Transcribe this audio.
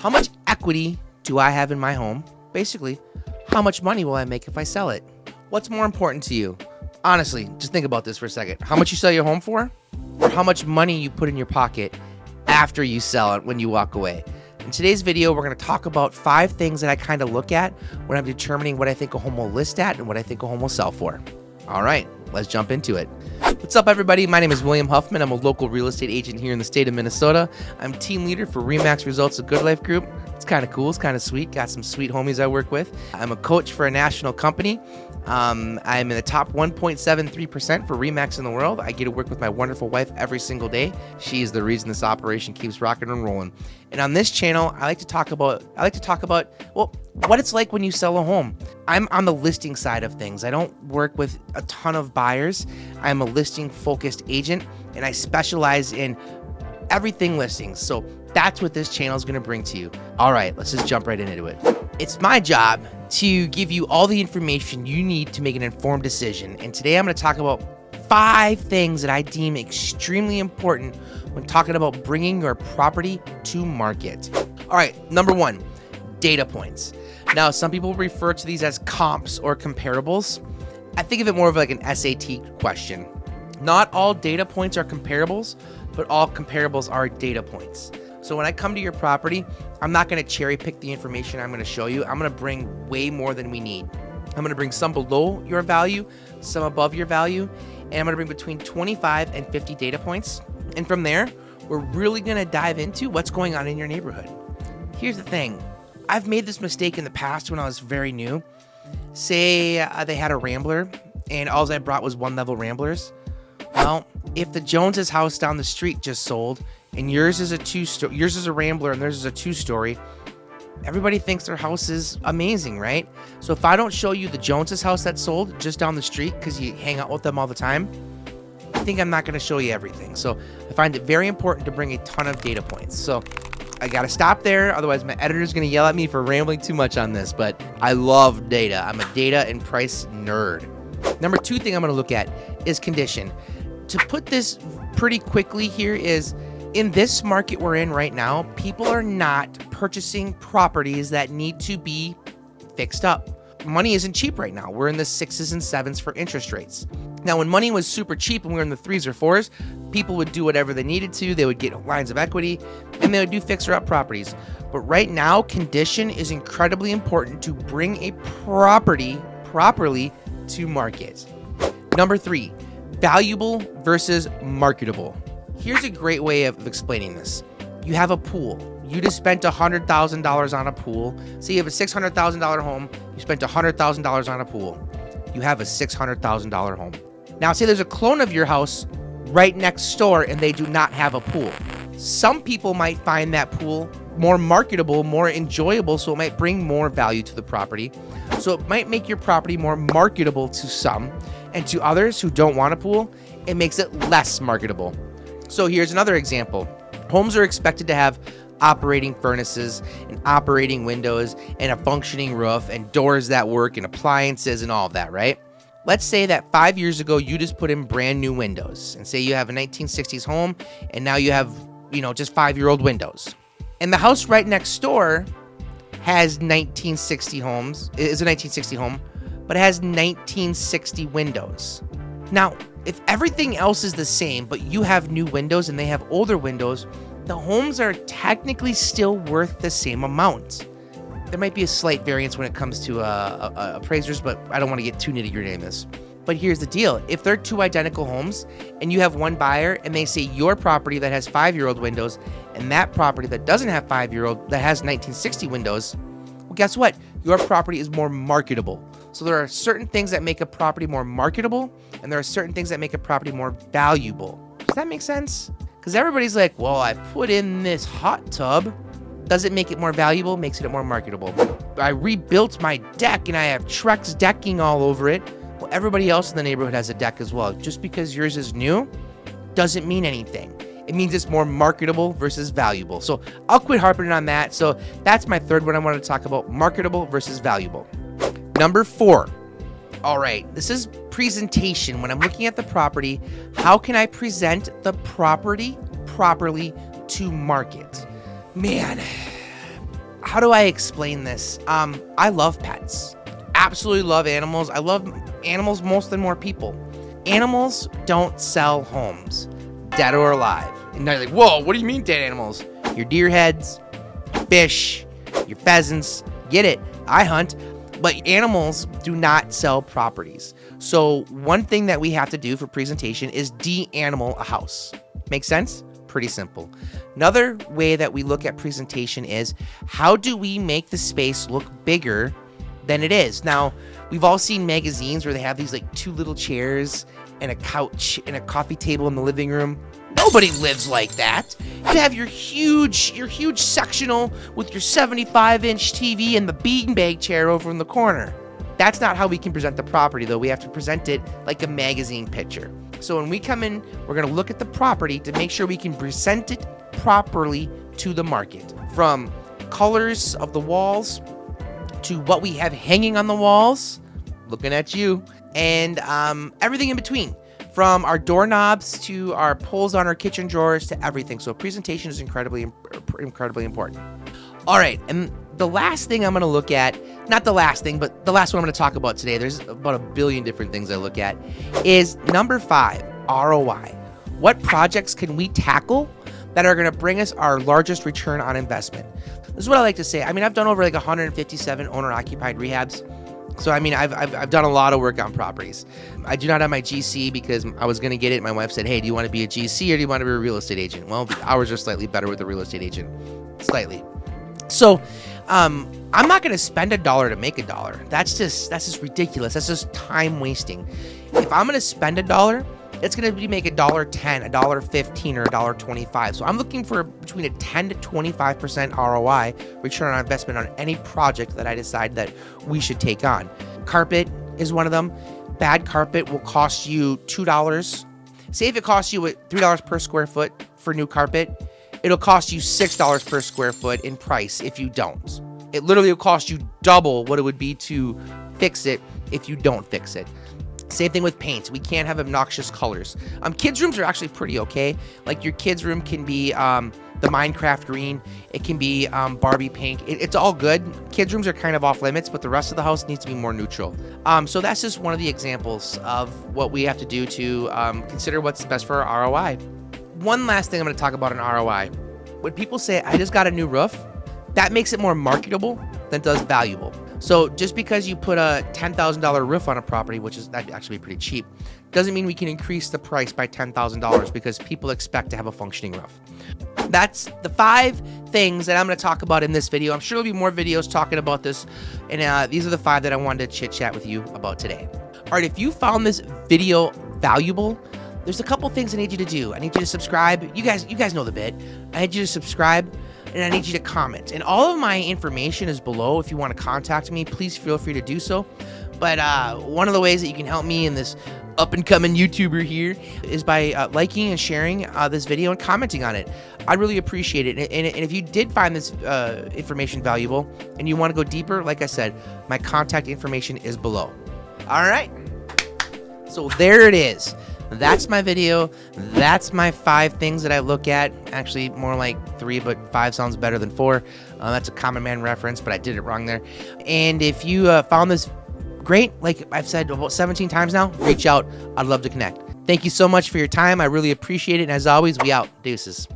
How much equity do I have in my home? Basically, how much money will I make if I sell it? What's more important to you? Honestly, just think about this for a second. How much you sell your home for? Or how much money you put in your pocket after you sell it when you walk away? In today's video, we're going to talk about 5 things that I kind of look at when I'm determining what I think a home will list at and what I think a home will sell for. All right, let's jump into it. What's up, everybody? My name is William Huffman. I'm a local real estate agent here in the state of Minnesota. I'm team leader for RE/MAX Results, a Good Life group. It's kind of cool. It's kind of sweet. Got some sweet homies I work with. I'm a coach for a national company. I'm in the top 1.73% for RE/MAX in the world. I get to work with my wonderful wife every single day. She is the reason this operation keeps rocking and rolling. And on this channel, I like to talk about well, what it's like when you sell a home. I'm on the listing side of things. I don't work with a ton of buyers. I'm a listing focused agent, and I specialize in everything listings. So that's what this channel is going to bring to you. All right, let's just jump right into it. It's my job to give you all the information you need to make an informed decision. And today I'm going to talk about 5 things that I deem extremely important when talking about bringing your property to market. All right, number 1, data points. Now, some people refer to these as comps or comparables. I think of it more of like an SAT question. Not all data points are comparables, but all comparables are data points. So when I come to your property, I'm not going to cherry pick the information I'm going to show you. I'm going to bring way more than we need. I'm going to bring some below your value, some above your value, and I'm going to bring between 25 and 50 data points. And from there, we're really going to dive into what's going on in your neighborhood. Here's the thing. I've made this mistake in the past when I was very new. Say they had a Rambler and all I brought was 1-level Ramblers. Well, if the Joneses house down the street just sold and yours is a Rambler and theirs is a 2-story, everybody thinks their house is amazing, right? So if I don't show you the Joneses house that sold just down the street because you hang out with them all the time, I think I'm not going to show you everything. So I find it very important to bring a ton of data points. So I got to stop there. Otherwise, my editor's going to yell at me for rambling too much on this, but I love data. I'm a data and price nerd. Number 2 thing I'm going to look at is condition. To put this pretty quickly here is, in this market we're in right now, people are not purchasing properties that need to be fixed up. Money isn't cheap right now. We're in the 6s and 7s for interest rates. Now, when money was super cheap and we were in the 3s or 4s, people would do whatever they needed to. They would get lines of equity and they would do fixer-up properties. But right now, condition is incredibly important to bring a property properly to market. Number 3, valuable versus marketable. Here's a great way of explaining this. You have a pool. You just spent $100,000 on a pool. Say you have a $600,000 home. You spent $100,000 on a pool. You have a $600,000 home. Now, say there's a clone of your house right next door and they do not have a pool. Some people might find that pool more marketable, more enjoyable, so it might bring more value to the property. So it might make your property more marketable to some, and to others who don't want a pool, it makes it less marketable. So here's another example. Homes are expected to have operating furnaces and operating windows and a functioning roof and doors that work and appliances and all of that, right? Let's say that 5 years ago, you just put in brand new windows, and say you have a 1960s home and now you have, just 5-year-old windows. And the house right next door has 1960 homes, is a 1960 home, but it has 1960 windows. Now, if everything else is the same, but you have new windows and they have older windows, the homes are technically still worth the same amount. There might be a slight variance when it comes to appraisers, but I don't want to get too nitty-gritty in this. But here's the deal. If they're 2 identical homes and you have one buyer and they say your property that has 5-year-old windows and that property that doesn't have 5-year-old that has 1960 windows, well, guess what? Your property is more marketable. So there are certain things that make a property more marketable and there are certain things that make a property more valuable. Does that make sense? Because everybody's like, well, I put in this hot tub. Does it make it more valuable? Makes it more marketable. I rebuilt my deck and I have Trex decking all over it. Well, everybody else in the neighborhood has a deck as well. Just because yours is new doesn't mean anything. It means it's more marketable versus valuable. So I'll quit harping on that. So that's my 3rd one I wanted to talk about, marketable versus valuable. Number 4. All right, this is presentation. When I'm looking at the property, how can I present the property properly to market? Man, how do I explain this? I love pets. Absolutely love animals. I love animals more than more people. Animals don't sell homes, dead or alive. And they're like, whoa, what do you mean dead animals? Your deer heads, your fish, your pheasants, get it. I hunt, but animals do not sell properties. So one thing that we have to do for presentation is de-animal a house. Make sense? Pretty simple. Another way that we look at presentation is how do we make the space look bigger than it is? Now, we've all seen magazines where they have these like 2 little chairs and a couch and a coffee table in the living room. Nobody lives like that. You have your huge sectional with your 75-inch TV and the beanbag chair over in the corner. That's not how we can present the property, though. We have to present it like a magazine picture. So when we come in, we're going to look at the property to make sure we can present it properly to the market. From colors of the walls to what we have hanging on the walls, looking at you, and everything in between. From our doorknobs to our pulls on our kitchen drawers to everything. So presentation is incredibly important. All right, and the last thing I'm going to look at, not the last thing, but the last one I'm going to talk about today, there's about a billion different things I look at, is number 5, ROI. What projects can we tackle that are going to bring us our largest return on investment? This is what I like to say. I mean, I've done over like 157 owner-occupied rehabs. So, I mean, I've done a lot of work on properties. I do not have my GC because I was going to get it. My wife said, hey, do you want to be a GC or do you want to be a real estate agent? Well, the hours are slightly better with a real estate agent. Slightly. So, I'm not going to spend $1 to make $1. That's just ridiculous. That's just time wasting. If I'm going to spend $1, it's going to be make $1.10, $1.15, or $1.25. So I'm looking for between a 10 to 25% ROI, return on investment, on any project that I decide that we should take on. Carpet is one of them. Bad carpet will cost you $2. Say if it costs you $3 per square foot for new carpet, it'll cost you $6 per square foot in price if you don't. It literally will cost you double what it would be to fix it if you don't fix it. Same thing with paint. We can't have obnoxious colors. Kids' rooms are actually pretty okay. Like your kids' room can be the Minecraft green. It can be Barbie pink. It's all good. Kids' rooms are kind of off limits, but the rest of the house needs to be more neutral. So that's just one of the examples of what we have to do to consider what's best for our ROI. One last thing I'm going to talk about in ROI. When people say, I just got a new roof, that makes it more marketable than it does valuable. So just because you put a $10,000 roof on a property, which is that'd actually be pretty cheap, doesn't mean we can increase the price by $10,000 because people expect to have a functioning roof. That's the 5 things that I'm going to talk about in this video. I'm sure there'll be more videos talking about this, and these are the 5 that I wanted to chit chat with you about today. All right, if you found this video valuable, there's a couple things I need you to do. I need you to subscribe. You guys know the bit. I need you to subscribe. And I need you to comment. And all of my information is below. If you want to contact me, please feel free to do so. But one of the ways that you can help me in this up-and-coming YouTuber here is by liking and sharing this video and commenting on it. I really appreciate it. And if you did find this information valuable and you want to go deeper, like I said, my contact information is below. All right. So there it is. That's my video. That's my 5 things that I look at. Actually, more like 3, but 5 sounds better than 4. That's a Common Man reference, but I did it wrong there. And if you found this great, like I've said about 17 times now, reach out. I'd love to connect. Thank you so much for your time. I really appreciate it. And as always, we out. Deuces.